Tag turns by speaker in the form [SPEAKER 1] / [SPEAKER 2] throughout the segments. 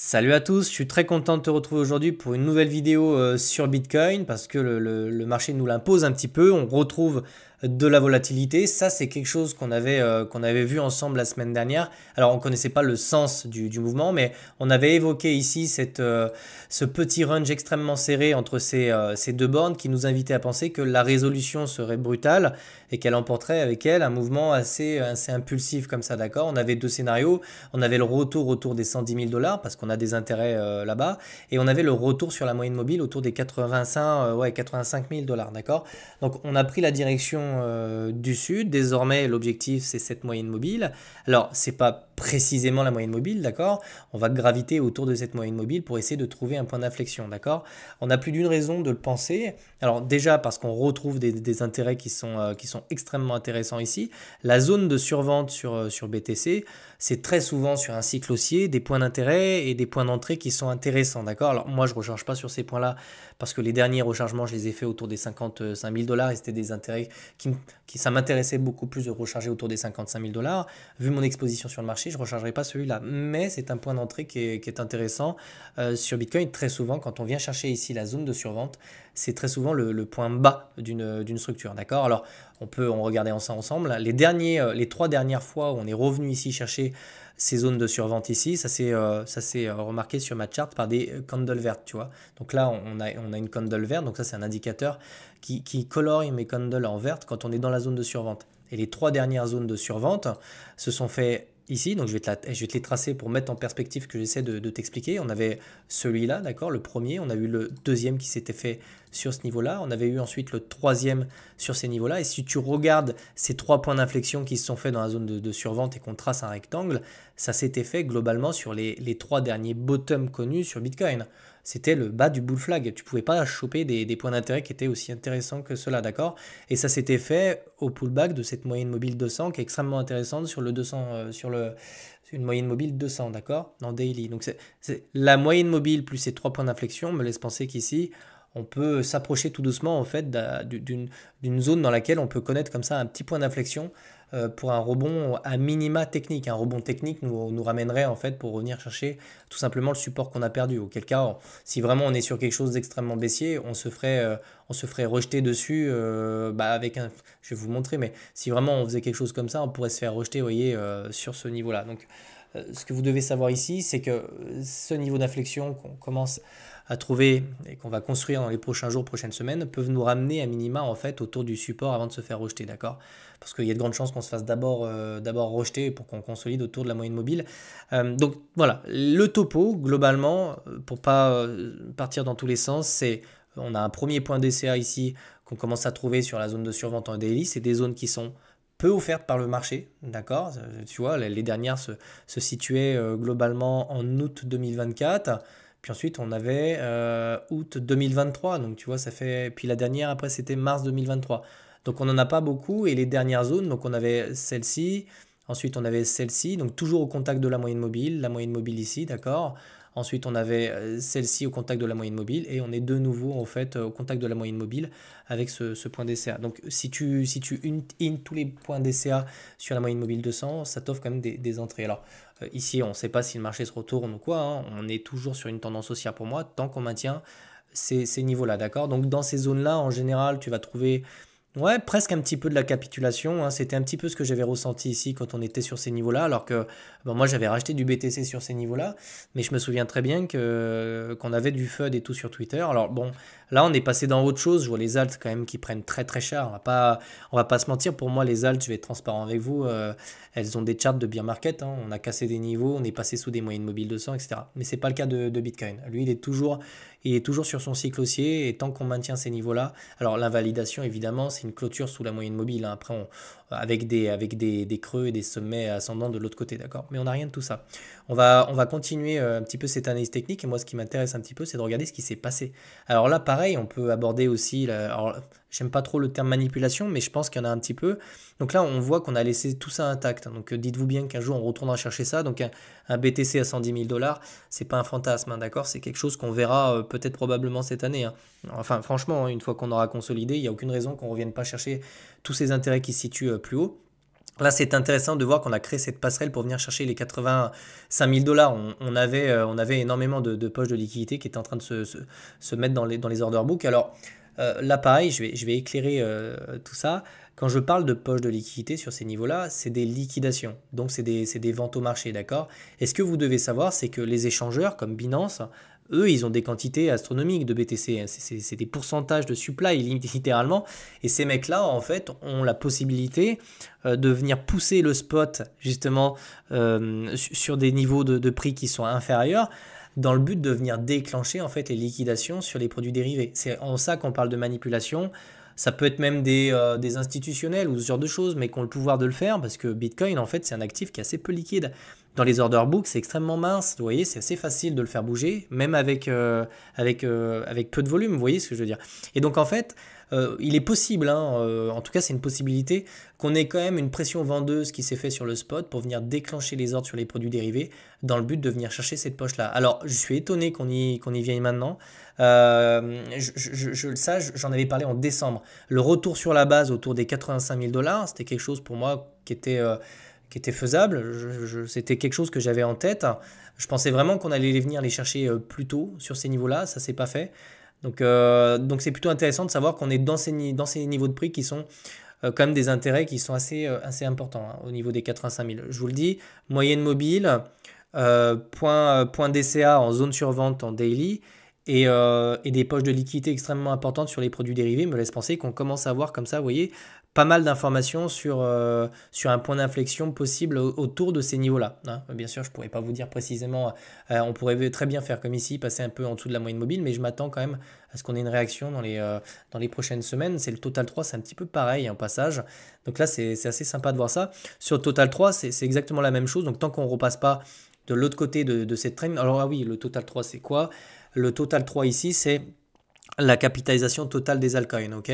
[SPEAKER 1] Salut à tous, je suis très content de te retrouver aujourd'hui pour une nouvelle vidéo sur Bitcoin parce que le marché nous l'impose un petit peu, on retrouve de la volatilité. Ça, c'est quelque chose qu'on avait vu ensemble la semaine dernière. Alors, on ne connaissait pas le sens du mouvement, mais on avait évoqué ici ce petit range extrêmement serré entre ces deux bornes qui nous invitait à penser que la résolution serait brutale et qu'elle emporterait avec elle un mouvement assez impulsif comme ça, d'accord? On avait deux scénarios. On avait le retour autour des 110 000 dollars parce qu'on a des intérêts là-bas. Et on avait le retour sur la moyenne mobile autour des 85 000 dollars, d'accord? Donc on a pris la direction du sud. Désormais, l'objectif, c'est cette moyenne mobile. Alors, c'est pas précisément la moyenne mobile, d'accord? On va graviter autour de cette moyenne mobile pour essayer de trouver un point d'inflexion, d'accord? On a plus d'une raison de le penser. Alors déjà parce qu'on retrouve des intérêts qui sont extrêmement intéressants ici. La zone de survente sur BTC, c'est très souvent sur un cycle haussier des points d'intérêt et des points d'entrée qui sont intéressants, d'accord? Alors moi je ne recharge pas sur ces points-là parce que les derniers rechargements je les ai fait autour des 55 000 dollars et c'était des intérêts ça m'intéressait beaucoup plus de recharger autour des 55 000 dollars. Vu mon exposition sur le marché, je ne rechargerai pas celui-là, mais c'est un point d'entrée qui est intéressant sur Bitcoin. Très souvent quand on vient chercher ici la zone de survente, c'est très souvent le point bas d'une structure, d'accord? Alors on regarder ça ensemble. Les trois dernières fois où on est revenu ici chercher ces zones de survente ici, ça s'est remarqué sur ma charte par des candles vertes, tu vois. Donc là, on a une candle verte, donc ça c'est un indicateur qui colore mes candles en verte quand on est dans la zone de survente. Et les trois dernières zones de survente se sont fait ici, donc je vais te les tracer pour mettre en perspective que j'essaie de t'expliquer. On avait celui-là, d'accord, le premier, on a eu le deuxième qui s'était fait sur ce niveau-là, on avait eu ensuite le troisième sur ces niveaux-là, et si tu regardes ces trois points d'inflexion qui se sont faits dans la zone de survente et qu'on trace un rectangle, ça s'était fait globalement sur les trois derniers bottoms connus sur Bitcoin. C'était le bas du bull flag. Tu ne pouvais pas choper des points d'intérêt qui étaient aussi intéressants que cela, d'accord? Et ça s'était fait au pullback de cette moyenne mobile 200 qui est extrêmement intéressante sur le 200, une moyenne mobile 200, d'accord? Dans daily. Donc la moyenne mobile plus ces trois points d'inflexion me laisse penser qu'ici, on peut s'approcher tout doucement en fait d'une zone dans laquelle on peut connaître comme ça un petit point d'inflexion pour un rebond à minima technique. Un rebond technique nous ramènerait en fait pour revenir chercher tout simplement le support qu'on a perdu. Auquel cas, si vraiment on est sur quelque chose d'extrêmement baissier, on se ferait rejeter dessus avec un. Je vais vous montrer, mais si vraiment on faisait quelque chose comme ça, on pourrait se faire rejeter, vous voyez, sur ce niveau-là. Donc, ce que vous devez savoir ici, c'est que ce niveau d'inflexion qu'on commence à trouver et qu'on va construire dans les prochains jours, prochaines semaines, peuvent nous ramener à minima en fait autour du support avant de se faire rejeter, d'accord? Parce qu'il y a de grandes chances qu'on se fasse d'abord rejeter pour qu'on consolide autour de la moyenne mobile. Donc voilà, le topo, globalement, pour pas partir dans tous les sens, c'est on a un premier point DCA ici qu'on commence à trouver sur la zone de survente en daily. C'est des zones qui sont peu offertes par le marché, d'accord? Tu vois, les dernières se situaient globalement en août 2024. Puis ensuite, on avait août 2023. Donc, tu vois, ça fait. Puis la dernière, après, c'était mars 2023. Donc, on n'en a pas beaucoup. Et les dernières zones, donc, on avait celle-ci. Ensuite, on avait celle-ci. Donc, toujours au contact de la moyenne mobile. La moyenne mobile ici, d'accord? Ensuite, on avait celle-ci au contact de la moyenne mobile. Et on est de nouveau, en fait, au contact de la moyenne mobile avec ce point DCA. Donc, si tu in tous les points DCA sur la moyenne mobile 200, ça t'offre quand même des entrées. Alors, ici, on ne sait pas si le marché se retourne ou quoi, hein. On est toujours sur une tendance haussière pour moi, tant qu'on maintient ces niveaux-là, d'accord? Donc dans ces zones-là, en général, tu vas trouver ouais, presque un petit peu de la capitulation, hein. C'était un petit peu ce que j'avais ressenti ici quand on était sur ces niveaux-là, alors que bon, moi j'avais racheté du BTC sur ces niveaux-là, mais je me souviens très bien qu'on avait du FUD et tout sur Twitter. Alors bon, là on est passé dans autre chose. Je vois les alts quand même qui prennent très très cher. On va pas se mentir. Pour moi, les alts, je vais être transparent avec vous, elles ont des charts de bear market, hein. On a cassé des niveaux, on est passé sous des moyennes mobiles 200, etc. Mais c'est pas le cas de Bitcoin. Lui, il est toujours sur son cycle haussier et tant qu'on maintient ces niveaux-là, alors l'invalidation évidemment, c'est une clôture sous la moyenne mobile, hein. Après, avec des creux et des sommets ascendants de l'autre côté, d'accord? Mais on n'a rien de tout ça. On va continuer un petit peu cette analyse technique et moi, ce qui m'intéresse un petit peu, c'est de regarder ce qui s'est passé. Alors là, pareil, on peut aborder aussi. Alors, j'aime pas trop le terme manipulation, mais je pense qu'il y en a un petit peu. Donc là, on voit qu'on a laissé tout ça intact, hein. Donc dites-vous bien qu'un jour, on retournera chercher ça. Donc un BTC à 110 000 dollars, c'est pas un fantasme, hein, d'accord? C'est quelque chose qu'on verra peut-être probablement cette année, hein. Enfin, franchement, hein, une fois qu'on aura consolidé, il n'y a aucune raison qu'on ne revienne pas chercher tous ces intérêts qui se situent plus haut. Là, c'est intéressant de voir qu'on a créé cette passerelle pour venir chercher les 85 000 dollars. On avait énormément de poches de liquidité qui étaient en train de se mettre dans les order books. Alors là, pareil, je vais éclairer tout ça. Quand je parle de poches de liquidité sur ces niveaux-là, c'est des liquidations. Donc, c'est des ventes au marché, d'accord? Et ce que vous devez savoir, c'est que les échangeurs comme Binance, eux, ils ont des quantités astronomiques de BTC. C'est des pourcentages de supply, littéralement. Et ces mecs-là, en fait, ont la possibilité de venir pousser le spot, justement, sur des niveaux de prix qui sont inférieurs, dans le but de venir déclencher, en fait, les liquidations sur les produits dérivés. C'est en ça qu'on parle de manipulation. Ça peut être même des institutionnels ou ce genre de choses, mais qui ont le pouvoir de le faire, parce que Bitcoin, en fait, c'est un actif qui est assez peu liquide. Dans les order books, c'est extrêmement mince. Vous voyez, c'est assez facile de le faire bouger, même avec peu de volume. Vous voyez ce que je veux dire? Et donc, en fait, il est possible, hein, en tout cas, c'est une possibilité, qu'on ait quand même une pression vendeuse qui s'est fait sur le spot pour venir déclencher les ordres sur les produits dérivés dans le but de venir chercher cette poche-là. Alors, je suis étonné qu'on y vienne maintenant. Ça, j'en avais parlé en décembre. Le retour sur la base autour des 85 000 dollars, c'était quelque chose pour moi qui était faisable. C'était quelque chose que j'avais en tête. Je pensais vraiment qu'on allait venir les chercher plus tôt sur ces niveaux-là. Ça s'est pas fait. Donc c'est plutôt intéressant de savoir qu'on est dans dans ces niveaux de prix qui sont quand même des intérêts qui sont assez importants, hein, au niveau des 85 000. Je vous le dis, moyenne mobile, point DCA en zone survente en daily et des poches de liquidité extrêmement importantes sur les produits dérivés me laissent penser qu'on commence à avoir comme ça, vous voyez, pas mal d'informations sur un point d'inflexion possible autour de ces niveaux-là, hein. Bien sûr, je ne pourrais pas vous dire précisément, on pourrait très bien faire comme ici, passer un peu en dessous de la moyenne mobile, mais je m'attends quand même à ce qu'on ait une réaction dans les prochaines semaines. C'est le Total 3, c'est un petit peu pareil en passage. Donc là, c'est assez sympa de voir ça. Sur le Total 3, c'est exactement la même chose. Donc tant qu'on ne repasse pas de l'autre côté de cette traîne. Alors ah oui, le Total 3, c'est quoi? Le Total 3 ici, c'est la capitalisation totale des altcoins, ok?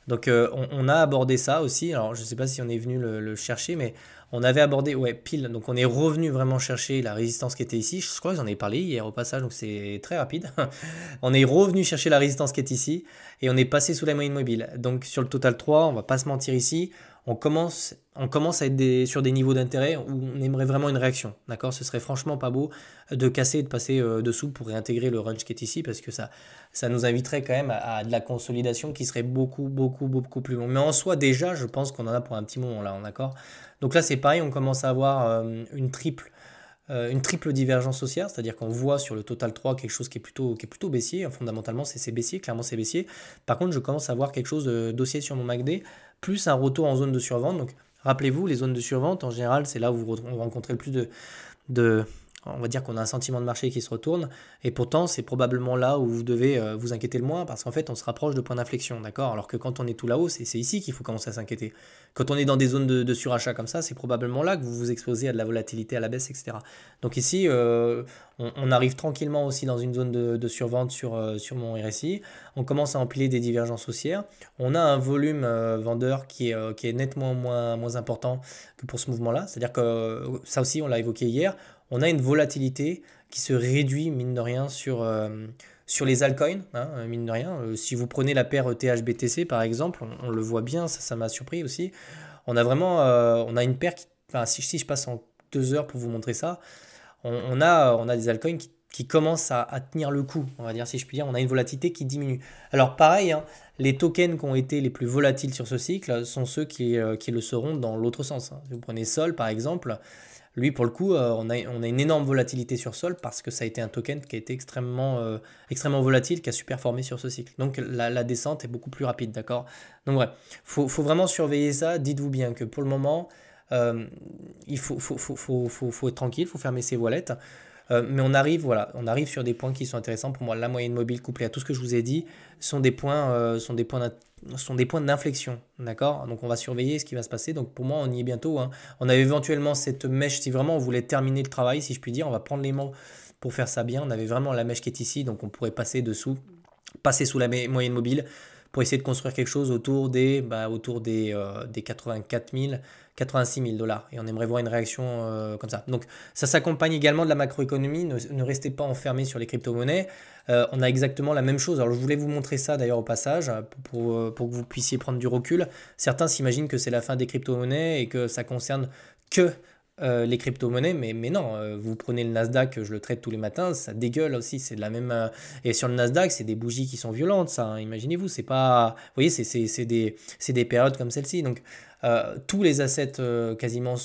[SPEAKER 1] Donc on a abordé ça aussi. Alors je ne sais pas si on est venu le chercher, mais on avait abordé, ouais, pile. Donc on est revenu vraiment chercher la résistance qui était ici. Je crois que j'en ai parlé hier au passage, donc c'est très rapide. On est revenu chercher la résistance qui est ici et on est passé sous la moyenne mobile. Donc sur le Total 3, on va pas se mentir ici, on commence à être sur des niveaux d'intérêt où on aimerait vraiment une réaction. D'accord? Ce serait franchement pas beau de casser et de passer dessous pour réintégrer le range qui est ici parce que ça nous inviterait quand même à de la consolidation qui serait beaucoup plus long. Mais en soi, déjà, je pense qu'on en a pour un petit moment là, d'accord? Donc là, c'est pareil, on commence à avoir une triple divergence haussière, c'est-à-dire qu'on voit sur le Total 3 quelque chose qui est plutôt baissier. Fondamentalement, c'est baissier, clairement c'est baissier. Par contre, je commence à voir quelque chose d'haussier sur mon MACD, plus un retour en zone de survente. Donc, rappelez-vous, les zones de survente, en général, c'est là où vous rencontrez le plus de on va dire qu'on a un sentiment de marché qui se retourne, et pourtant c'est probablement là où vous devez vous inquiéter le moins, parce qu'en fait on se rapproche de points d'inflexion, d'accord? Alors que quand on est tout là-haut, c'est ici qu'il faut commencer à s'inquiéter. Quand on est dans des zones de surachat comme ça, c'est probablement là que vous vous exposez à de la volatilité à la baisse, etc. Donc ici, on arrive tranquillement aussi dans une zone de survente sur mon RSI, on commence à empiler des divergences haussières, on a un volume vendeur qui est nettement moins important que pour ce mouvement-là, c'est-à-dire que ça aussi on l'a évoqué hier, on a une volatilité qui se réduit, mine de rien, sur les altcoins, hein, mine de rien. Si vous prenez la paire ETH-BTC, par exemple, on le voit bien, ça m'a surpris aussi. On a vraiment on a une paire qui, enfin, si je passe en 2 heures pour vous montrer ça, on a des altcoins qui commencent à tenir le coup, on va dire, si je puis dire. On a une volatilité qui diminue. Alors pareil, hein, les tokens qui ont été les plus volatiles sur ce cycle sont ceux qui le seront dans l'autre sens, hein. Si vous prenez Sol, par exemple, lui, pour le coup, on a une énorme volatilité sur Sol parce que ça a été un token qui a été extrêmement volatile, qui a super formé sur ce cycle. Donc la descente est beaucoup plus rapide, d'accord? Donc bref, faut vraiment surveiller ça. Dites-vous bien que pour le moment, il faut être tranquille, il faut fermer ses voilettes. Mais on arrive sur des points qui sont intéressants. Pour moi, la moyenne mobile couplée à tout ce que je vous ai dit sont des points d'inflexion. D'accord? Donc on va surveiller ce qui va se passer. Donc pour moi, on y est bientôt, hein. On avait éventuellement cette mèche, si vraiment on voulait terminer le travail, si je puis dire, on va prendre les mains pour faire ça bien. On avait vraiment la mèche qui est ici, donc on pourrait passer sous la moyenne mobile pour essayer de construire quelque chose autour des 84 000, 86 000 dollars. Et on aimerait voir une réaction comme ça. Donc ça s'accompagne également de la macroéconomie. Ne restez pas enfermés sur les crypto-monnaies. On a exactement la même chose. Alors je voulais vous montrer ça d'ailleurs au passage pour que vous puissiez prendre du recul. Certains s'imaginent que c'est la fin des crypto-monnaies et que ça concerne que les crypto-monnaies, mais non, vous prenez le Nasdaq, je le traite tous les matins, ça dégueule aussi, c'est de la même... et sur le Nasdaq, c'est des bougies qui sont violentes, ça, hein, imaginez-vous, c'est pas... Vous voyez, c'est des périodes comme celle-ci, donc tous les assets quasiment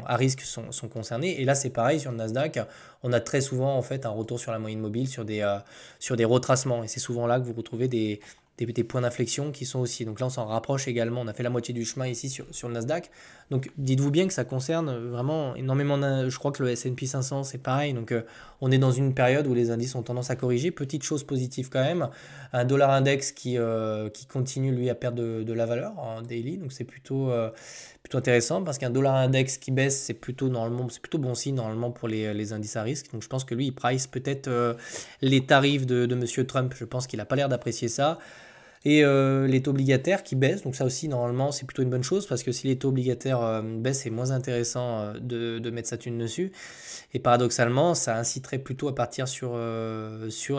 [SPEAKER 1] à risque sont concernés, et là c'est pareil sur le Nasdaq, on a très souvent en fait un retour sur la moyenne mobile, sur des retracements, et c'est souvent là que vous retrouvez des points d'inflexion qui sont aussi. Donc là, on s'en rapproche également. On a fait la moitié du chemin ici sur le Nasdaq. Donc dites-vous bien que ça concerne vraiment énormément. Je crois que le S&P 500, c'est pareil. Donc on est dans une période où les indices ont tendance à corriger. Petite chose positive quand même. Un dollar index qui continue, lui, à perdre de la valeur en daily. Donc c'est plutôt intéressant parce qu'un dollar index qui baisse, c'est plutôt bon signe normalement pour les indices à risque. Donc je pense que lui, il price peut-être les tarifs de Monsieur Trump. Je pense qu'il n'a pas l'air d'apprécier ça. Et les taux obligataires qui baissent, donc ça aussi normalement c'est plutôt une bonne chose parce que si les taux obligataires baissent, c'est moins intéressant de mettre sa thune dessus. Et paradoxalement, ça inciterait plutôt à partir sur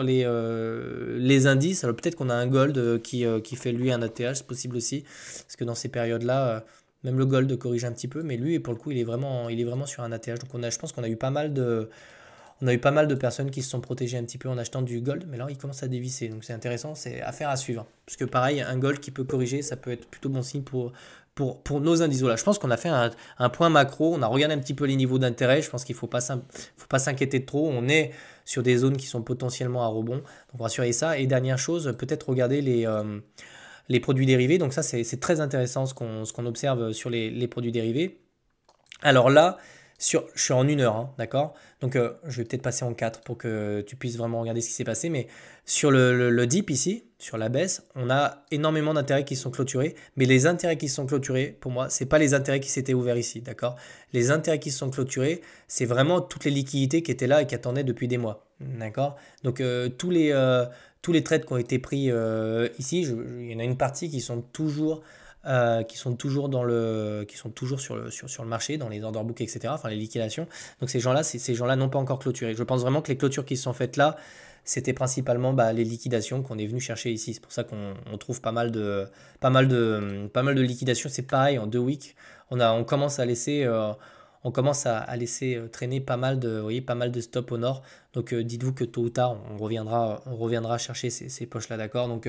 [SPEAKER 1] les indices. Alors peut-être qu'on a un gold qui fait lui un ATH, c'est possible aussi, parce que dans ces périodes-là, même le gold corrige un petit peu, mais lui pour le coup il est vraiment sur un ATH. Donc je pense qu'on a eu pas mal de personnes qui se sont protégées un petit peu en achetant du gold, mais là, il commence à dévisser. Donc, c'est intéressant, c'est affaire à suivre. Parce que pareil, un gold qui peut corriger, ça peut être plutôt bon signe pour nos indices. Voilà, je pense qu'on a fait un point macro. On a regardé un petit peu les niveaux d'intérêt. Je pense qu'il ne faut pas s'inquiéter de trop. On est sur des zones qui sont potentiellement à rebond. Donc, on va surveiller ça. Et dernière chose, peut-être regarder les produits dérivés. Donc, ça, c'est très intéressant ce qu'on observe sur les produits dérivés. Alors là, je suis en 1 heure, hein, d'accord? Donc je vais peut-être passer en 4 pour que tu puisses vraiment regarder ce qui s'est passé. Mais sur le dip ici, sur la baisse, on a énormément d'intérêts qui sont clôturés. Mais les intérêts qui sont clôturés, pour moi, ce n'est pas les intérêts qui s'étaient ouverts ici, d'accord? Les intérêts qui sont clôturés, c'est vraiment toutes les liquidités qui étaient là et qui attendaient depuis des mois, d'accord? Donc tous les trades qui ont été pris ici, il y en a une partie qui sont toujours sur le marché, dans les order books, etc., enfin les liquidations. Donc ces gens-là n'ont pas encore clôturé. Je pense vraiment que les clôtures qui se sont faites là, c'était principalement les liquidations qu'on est venu chercher ici. C'est pour ça qu'on trouve pas mal de liquidations. C'est pareil, en 2 weeks, on commence à laisser traîner pas mal de stops au nord. Donc dites-vous que tôt ou tard, on reviendra chercher ces poches-là, d'accord? Donc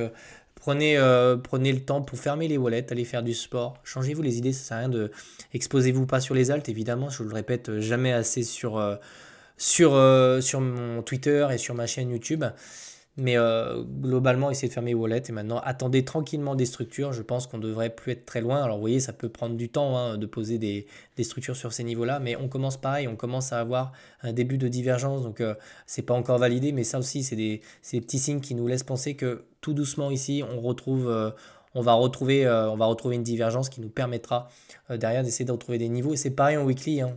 [SPEAKER 1] prenez le temps pour fermer les wallets, allez faire du sport, changez-vous les idées, ça sert à rien exposez-vous pas sur les alts, évidemment, je vous le répète jamais assez sur mon Twitter et sur ma chaîne YouTube. Mais globalement, essayez de fermer les wallets et maintenant attendez tranquillement des structures. Je pense qu'on devrait plus être très loin. Alors vous voyez, ça peut prendre du temps hein, de poser des structures sur ces niveaux-là, mais on commence pareil, on commence à avoir un début de divergence. Donc c'est pas encore validé, mais ça aussi, c'est des petits signes qui nous laissent penser que tout doucement ici, on va retrouver une divergence qui nous permettra derrière d'essayer de retrouver des niveaux. Et c'est pareil en weekly, hein.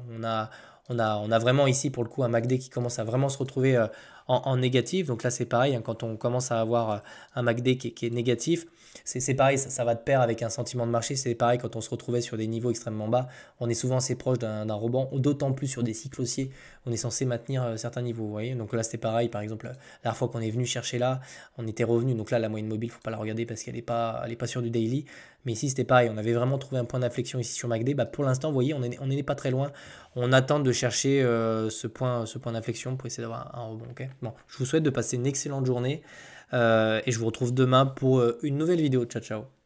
[SPEAKER 1] On a vraiment ici pour le coup un MACD qui commence à vraiment se retrouver en négatif. Donc là c'est pareil, hein, quand on commence à avoir un MACD qui est négatif, c'est pareil, ça va de pair avec un sentiment de marché. C'est pareil quand on se retrouvait sur des niveaux extrêmement bas, on est souvent assez proche d'un rebond, d'autant plus sur des cycles haussiers, on est censé maintenir certains niveaux. Vous voyez, donc là c'était pareil, par exemple, la dernière fois qu'on est venu chercher là, on était revenu. Donc là la moyenne mobile, faut pas la regarder parce qu'elle est pas sur du daily. Mais ici c'était pareil, on avait vraiment trouvé un point d'inflexion ici sur MACD. Pour l'instant, vous voyez, on n'est pas très loin. On attend de chercher ce point d'inflexion pour essayer d'avoir un rebond. Okay, bon, je vous souhaite de passer une excellente journée et je vous retrouve demain pour une nouvelle vidéo. Ciao, ciao.